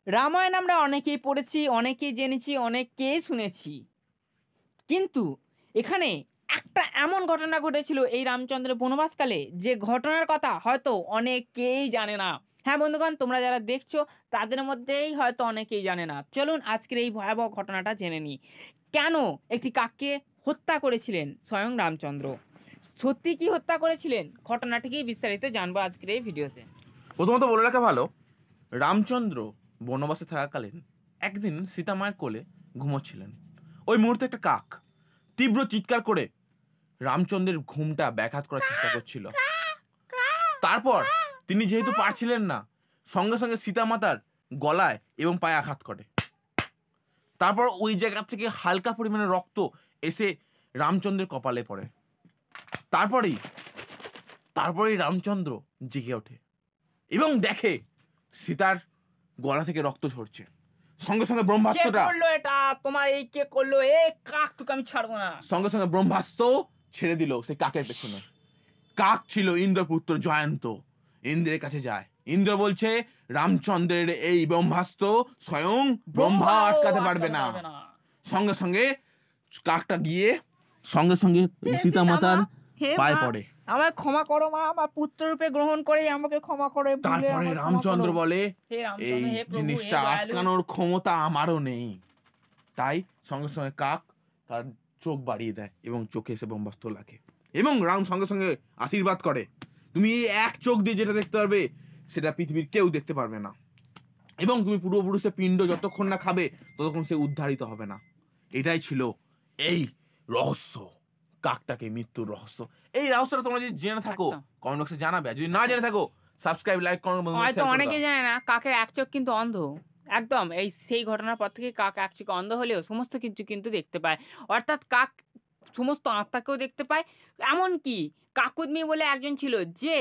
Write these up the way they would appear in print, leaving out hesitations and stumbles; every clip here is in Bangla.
রামায়ণ আমরা অনেকেই পড়েছি, অনেকেই জেনেছি, অনেককেই শুনেছি, কিন্তু এখানে একটা এমন ঘটনা ঘটেছিল এই রামচন্দ্রের বনবাসকালে, যে ঘটনার কথা হয়তো অনেকেই জানে না। হ্যাঁ বন্ধুগণ, তোমরা যারা দেখছো তাদের মধ্যেই হয়তো অনেকেই জানে না। চলুন আজকের এই ভয়াবহ ঘটনাটা জেনে নিই। কেন একটি কাককে হত্যা করেছিলেন স্বয়ং রামচন্দ্র? সত্যি কি হত্যা করেছিলেন? ঘটনাটিকেই বিস্তারিত জানবো আজকের এই ভিডিওতে। প্রথমত বলে রাখা ভালো, রামচন্দ্র বনবাসে থাকাকালীন একদিন সীতামায়ের কোলে ঘুমোচ্ছিলেন। ওই মুহূর্তে একটা কাক তীব্র চিৎকার করে রামচন্দ্রের ঘুমটা ব্যাঘাত করার চেষ্টা করছিল। তারপর তিনি যেহেতু পারছিলেন না, সঙ্গে সঙ্গে সীতামাতার গলায় এবং পায়ে আঘাত করে। তারপর ওই জায়গা থেকে হালকা পরিমাণে রক্ত এসে রামচন্দ্রের কপালে পড়ে। তারপরেই রামচন্দ্র জেগে ওঠে এবং দেখে সীতার গলা থেকে রক্ত ঝরছে। সঙ্গে সঙ্গে ব্রহ্মাস্ত্রটা আমি ছাড়বো না। সঙ্গে সঙ্গে ব্রহ্মাস্ত্র ছেড়ে দিল সেই কাকের পেছনে। কাক ছিল ইন্দ্রপুত্র জয়ন্ত। ইন্দ্রের কাছে যায়, ইন্দ্র বলছে রামচন্দ্রের এই ব্রহ্মাস্ত্র স্বয়ং ব্রহ্মা আটকাতে পারবে না। সঙ্গে সঙ্গে কাকটা গিয়ে সঙ্গে সঙ্গে সীতামাতার পায়ে পড়ে, আমায় ক্ষমা করো মা, আমার পুত্র রূপে গ্রহণ করে আমাকে ক্ষমা করে। তারপরে রামচন্দ্র বলে এই জিনিসটা আটকানোর ক্ষমতা আমারও নেই। তাই সঙ্গে সঙ্গে কাক তার চোখ বাড়িয়ে দেয় এবং চোখে এসে ব্রহ্মাস্ত্র লাগে এবং রাম সঙ্গে সঙ্গে আশীর্বাদ করে, তুমি এক চোখ দিয়ে যেটা দেখতে পারবে সেটা পৃথিবীর কেউ দেখতে পারবে না, এবং তুমি পূর্বপুরুষের পিণ্ড যতক্ষণ না খাবে ততক্ষণ সে উদ্ধারিত হবে না। এটাই ছিল এই রহস্য, কাকটাকে মৃত্যুর রহস্য। এই রহস্যটা তোমরা যদি জেনে থাকো কমেন্ট বক্সে জানাবে, যদি না জেনে থাকো সাবস্ক্রাইব লাইক করো। হয়তো অনেকে জানে না কাকের এক চোখ কিন্তু অন্ধ। একদম এই সেই ঘটনার পর থেকে কাক এক চোখ অন্ধ হলেও সমস্ত কিছু কিন্তু দেখতে পায়। অর্থাৎ কাক সমস্ত আত্মাকেও দেখতে পায়। এমনকি কাকুদমি বলে একজন ছিল যে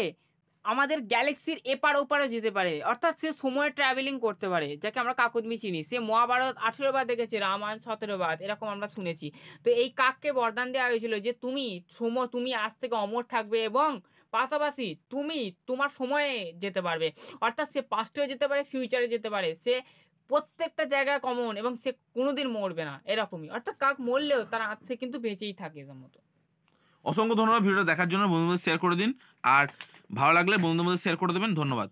আমাদের গ্যালাক্সির এপার ওপারে যেতে পারে, অর্থাৎ সে সময় ট্রাভেলিং করতে পারে, যাকে আমরা কাকুদমি চিনি। সে মহাভারত 18 বার দেখেছে, রামায়ণ 17 বার, এরকম আমরা শুনেছি। তো এই কাককে বরদান দেওয়া হয়েছিল যে তুমি আজ থেকে অমর থাকবে এবং পাশাপাশি তুমি তোমার সময়ে যেতে পারবে। অর্থাৎ সে পাস্টেও যেতে পারে, ফিউচারে যেতে পারে, সে প্রত্যেকটা জায়গায় কমন এবং সে কোনোদিন মরবে না, এরকমই। অর্থাৎ কাক মরলেও তার আত্মা কিন্তু বেঁচেই থাকে এর মতো। অসংখ্য ধন্যবাদ ভিডিওটা দেখার জন্য। বন্ধুদের শেয়ার করে দিন, আর ভালো লাগলে বন্ধুদের মধ্যে শেয়ার করে দেবেন। ধন্যবাদ।